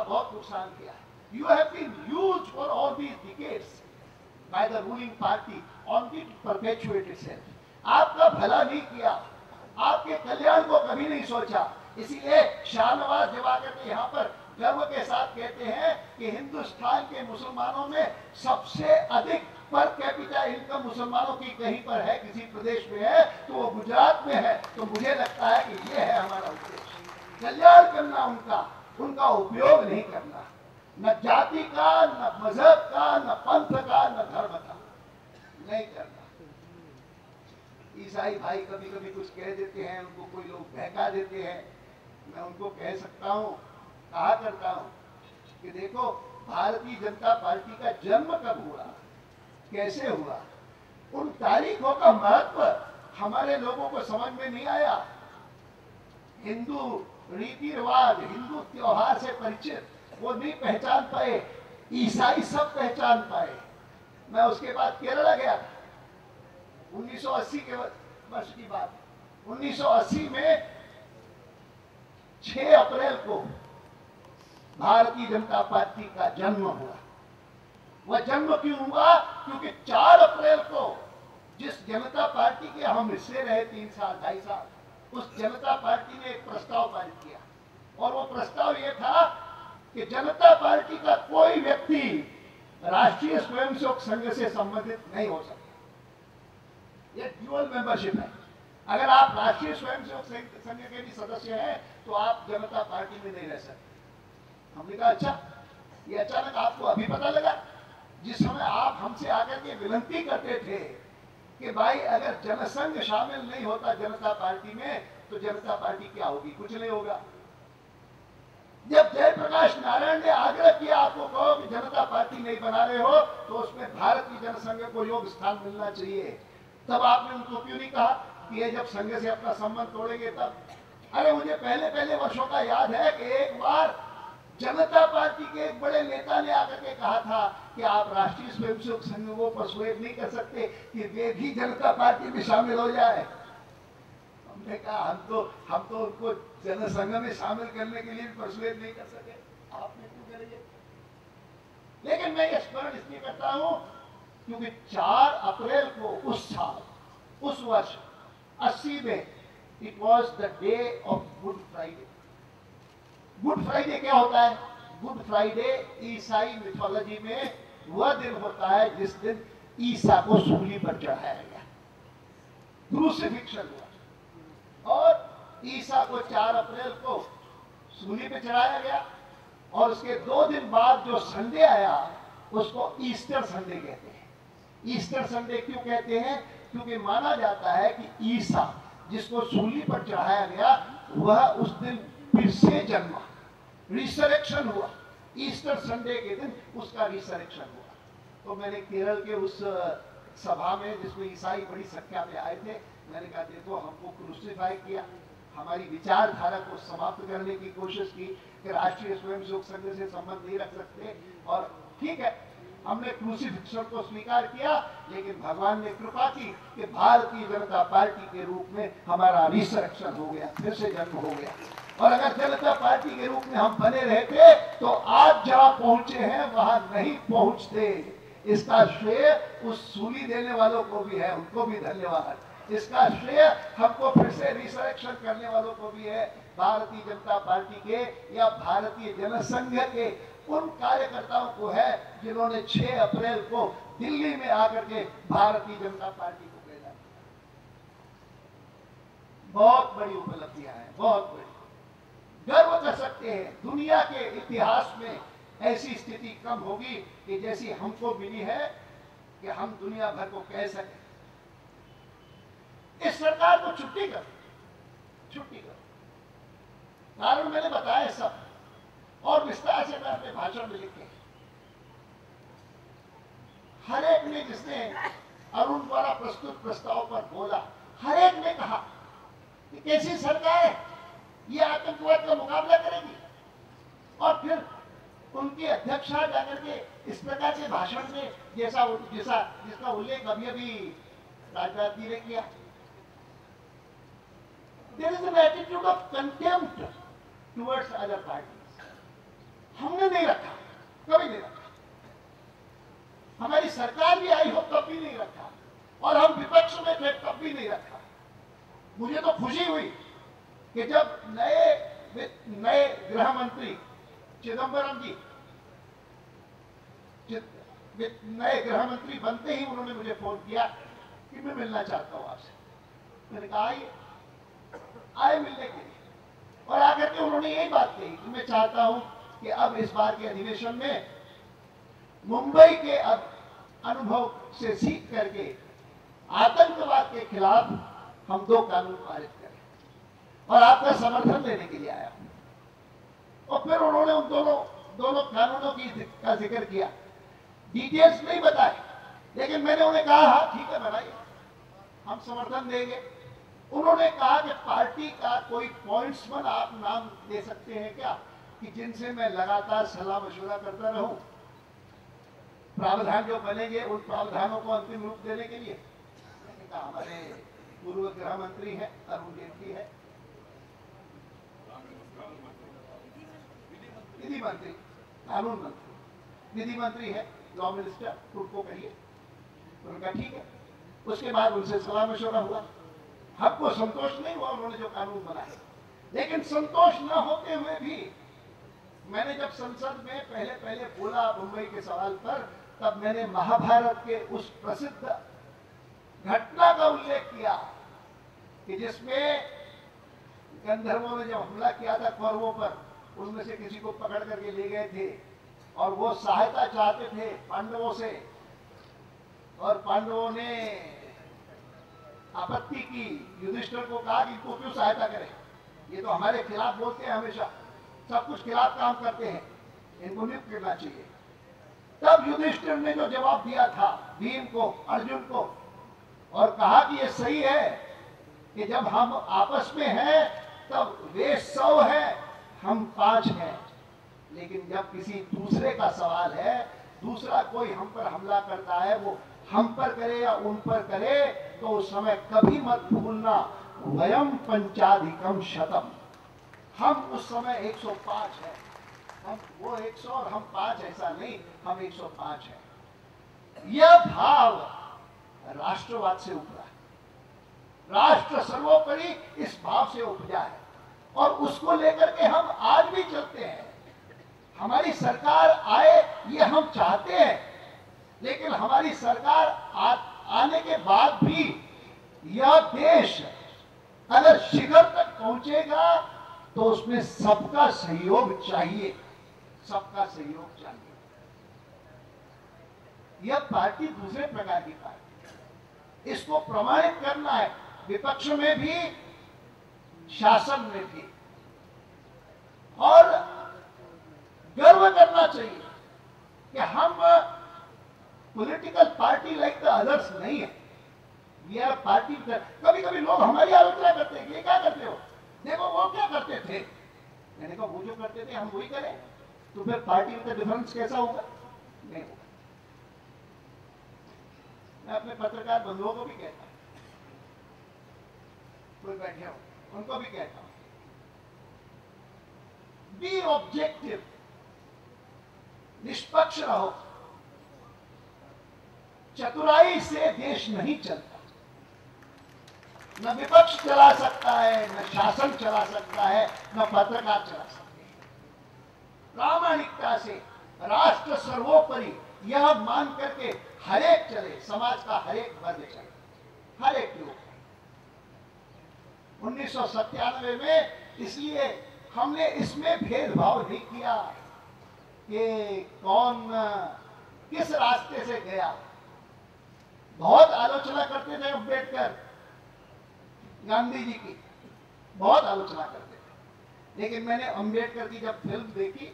आपका बहुत नुकसान किया है. You have been used for all these decades by the ruling party only to perpetuate itself. आपका भला नहीं किया, आपके कल्याण को कभी नहीं सोचा. इसीलिए शाहनवाज दिवाकर ने यहाँ पर गर्व के साथ कहते हैं कि हिंदुस्तान के मुसलमानों में सबसे अधिक पर कैपिटा इनकम मुसलमानों की कहीं पर है, किसी प्रदेश में है तो वो गुजरात में है. तो मुझे लगता है कि ये है हमारा उद्देश्य, कल्याण करना उनका, उनका उपयोग नहीं करना, न जाति का, न मजहब का, न पंथ का, न धर्म का, नहीं करना. ईसाई भाई कभी कभी कुछ कह देते हैं, उनको कोई लोग बहका देते हैं. मैं उनको कह सकता हूँ, कहा करता हूँ कि देखो भारतीय जनता पार्टी का जन्म कब हुआ, कैसे हुआ, उन तारीखों का महत्व हमारे लोगों को समझ में नहीं आया. हिंदू रीति रिवाज, हिंदू त्योहार से परिचित वो नहीं पहचान पाए, ईसाई सब पहचान पाए. मैं उसके बाद केरला गया था, 1980 के वर्ष की बात. 1980 में 6 अप्रैल को भारतीय जनता पार्टी का जन्म हुआ. वह जन्म क्यों हुआ? क्योंकि 4 अप्रैल को जिस जनता पार्टी के हम हिस्से रहे 3 साल 2.5 साल, उस जनता पार्टी ने एक प्रस्ताव पारित किया और वो प्रस्ताव ये था कि जनता पार्टी का कोई व्यक्ति राष्ट्रीय स्वयंसेवक संघ से संबंधित नहीं हो सकता. ये ड्यूअल मेंबरशिप है. अगर आप राष्ट्रीय स्वयंसेवक संघ के भी सदस्य हैं तो आप जनता पार्टी में नहीं रह सकते. हमने कहा अच्छा, ये अचानक आपको अभी पता लगा? जिस समय आप हमसे आकर के विनती करते थे कि भाई अगर जनसंघ शामिल नहीं होता जनता पार्टी में तो जनता पार्टी क्या होगी? कुछ नहीं होगा. जब जयप्रकाश नारायण ने आग्रह किया आपको कहो कि जनता पार्टी नहीं बना रहे हो तो उसमें भारतीय जनसंघ को योग्य स्थान मिलना चाहिए, तब आपने उनको क्यों नहीं कहा कि ये जब संघ से अपना संबंध तोड़ेंगे तब? अरे मुझे पहले वर्षों का याद है कि एक बार जनता पार्टी के एक बड़े नेता ने आकर के कहा था कि आप राष्ट्रीय स्वयंसेवक संघ को परसुएट नहीं कर सकते कि वे भी जनता पार्टी में शामिल हो जाए. हमने कहा हम तो उनको जनसंघ में शामिल करने के लिए परसुएट नहीं कर सके, आपने क्यों करेंगे? लेकिन मैं ये स्मरण इसलिए करता हूं क्योंकि 4 अप्रैल को उस साल, उस वर्ष 80 में, it was the day of good Friday. Good Friday क्या होता है? गुड फ्राइडे ईसाई मिथोलॉजी में वह दिन होता है जिस दिन ईसा को सूली पर चढ़ाया गया, क्रूसिफिक्शन हुआ. और ईसा को 4 अप्रैल को सूली पे चढ़ाया गया और उसके 2 दिन बाद जो संडे आया उसको ईस्टर संडे कहते हैं. ईस्टर संडे क्यों कहते हैं? क्योंकि माना जाता है कि ईसा जिसको सूली पर चढ़ाया गया वह उस दिन फिर से जन्मा, रिसरेक्शन हुआ. ईस्टर संडे के दिन उसका रिसरेक्शन हुआ. तो मैंने केरल के उस सभा में जिसमें ईसाई बड़ी संख्या में आए थे, मैंने कहा देखो हमको क्रूसिफाई किया, हमारी विचारधारा को समाप्त करने की कोशिश की कि राष्ट्रीय स्वयंसेवक संघ से संबंध नहीं रख सकते. और ठीक है, हमने क्रूसिफिक्शन को स्वीकार किया, लेकिन भगवान ने कृपा की कि भारतीय जनता पार्टी के रूप में हमारा रिसरेक्शन हो गया, फिर से जन्म हो गया. और अगर जनता पार्टी के रूप में हम बने रहते तो आज जहां पहुंचे हैं वहां नहीं पहुंचते. इसका श्रेय उस सूली देने वालों को भी है, उनको भी धन्यवाद. इसका श्रेय हमको फिर से रिसरेक्शन करने वालों को भी है, भारतीय जनता पार्टी के या भारतीय जनसंघ के उन कार्यकर्ताओं को है जिन्होंने 6 अप्रैल को दिल्ली में आकर के भारतीय जनता पार्टी को पैदा किया. बहुत बड़ी उपलब्धियां हैं, बहुत बड़ी. गर्व कर सकते हैं. दुनिया के इतिहास में ऐसी स्थिति कम होगी कि जैसी हमको मिली है कि हम दुनिया भर को कह सकें इस सरकार को छुट्टी कर. कारण मैंने बताया सब और विस्तार से मैं अपने भाषण में लिखे. हर एक ने जिसने अरुण द्वारा प्रस्तुत प्रस्ताव पर बोला, हर एक ने कहा कि कैसी सरकार है, ये आतंकवाद का मुकाबला करेगी. और फिर उनकी अध्यक्षा जाकर के इस प्रकार के भाषण में जिसका उल्लेख अभी राजनाथ जी ने किया, there is an attitude of contempt towards other parties. हमने हमारी सरकार भी आई हो तब भी नहीं रखा, और हम विपक्ष में थे तब भी नहीं रखा। मुझे तो खुशी हुई कि जब नए गृह मंत्री चिदम्बरम जी नए गृह मंत्री बनते ही उन्होंने मुझे फोन किया कि मैं मिलना चाहता हूं आपसे। मैंने कहा आए मिलने के लिए, और आकर के उन्होंने यही बात कही कि मैं चाहता हूं कि अब इस बार के अधिवेशन में मुंबई के अनुभव से सीख करके आतंकवाद के खिलाफ हम 2 कानून पारित करें, और आपका समर्थन लेने के लिए आया हूं। और फिर उन्होंने उन दोनों कानूनों का जिक्र किया, डिटेल्स नहीं बताए, लेकिन मैंने उन्हें कहा हाँ ठीक है बनाइए, हम समर्थन देंगे। उन्होंने कहा कि पार्टी का कोई पॉइंट्समैन आप नाम दे सकते हैं क्या, कि जिनसे मैं लगातार सलाह मशवरा करता रहूं, प्रावधान जो बनेंगे उन प्रावधानों को अंतिम रूप देने के लिए। मैंने कहा हमारे पूर्व गृह मंत्री हैं, अरुण जेटली है, विधि मंत्री, कानून मंत्री, विधि मंत्री है, लॉ मिनिस्टर, उनको कहिए। उनका ठीक है। उसके बाद उनसे सलाह मशवरा हुआ, हमको संतोष नहीं हुआ उन्होंने जो कानून बनाया, लेकिन संतोष न होते हुए भी मैंने जब संसद में पहले बोला मुंबई के सवाल पर, तब मैंने महाभारत के उस प्रसिद्ध घटना का उल्लेख किया कि जिसमें गंधर्वों ने जब हमला किया था कौरवों पर, उनमें से किसी को पकड़ करके ले गए थे और वो सहायता चाहते थे पांडवों से, और पांडवों ने आपत्ति की, युधिष्ठिर को कहा कि इनको क्यों सहायता करें, ये तो हमारे खिलाफ बोलते हैं, हमेशा सब कुछ खिलाफ काम करते हैं, इनको नियुक्त करना चाहिए। तब युधिष्ठिर ने जो जवाब दिया था भीम को, अर्जुन को, और कहा कि ये सही है कि जब हम आपस में हैं तब वे 100 है, हम 5 हैं, लेकिन जब किसी दूसरे का सवाल है, दूसरा कोई हम पर हमला करता है, वो हम पर करे या उन पर करे, तो उस समय कभी मत भूलना वयम पंचाधिकम शतम, हम उस समय 105 है, हम वो 100 और हम 5 ऐसा नहीं, हम 105 है। यह भाव राष्ट्रवाद से उपजा है, राष्ट्र सर्वोपरि इस भाव से उपजा है, और उसको लेकर के हम आज भी चलते हैं। हमारी सरकार आए ये हम चाहते हैं, लेकिन हमारी सरकार आने के बाद भी यह देश अगर शिखर तक पहुंचेगा तो उसमें सबका सहयोग चाहिए, सबका सहयोग चाहिए। यह पार्टी दूसरे प्रकार की पार्टी है, इसको प्रमाणित करना है, विपक्ष में भी शासन में भी, और गर्व करना चाहिए कि हम political party like the others नहीं है, वी आर पार्टी। कभी कभी लोग हमारी आलोचना करते हैं, ये क्या करते हो, देखो वो क्या करते थे, मैंने कहा वो जो करते थे हम वही करें, तो फिर पार्टी में डिफरेंस कैसा होगा, नहीं होगा। मैं अपने पत्रकार बंधुओं को भी कहता हूं, कोई बैठे हो उनको भी कहता हूं, बी ऑब्जेक्टिव, निष्पक्ष रहो। चतुराई से देश नहीं चलता, न विपक्ष चला सकता है, न शासन चला सकता है, न पत्रकार चला सकते हैं। प्रामाणिकता से राष्ट्र सर्वोपरि यह मान करके हरेक चले, समाज का हरेक वर्ग चले, हरेक लोग। 1997 में इसलिए हमने इसमें भेदभाव नहीं किया कि कौन किस रास्ते से गया। बहुत आलोचना करते थे अम्बेडकर, गांधी जी की बहुत आलोचना करते थे, लेकिन मैंने अम्बेडकर की जब फिल्म देखी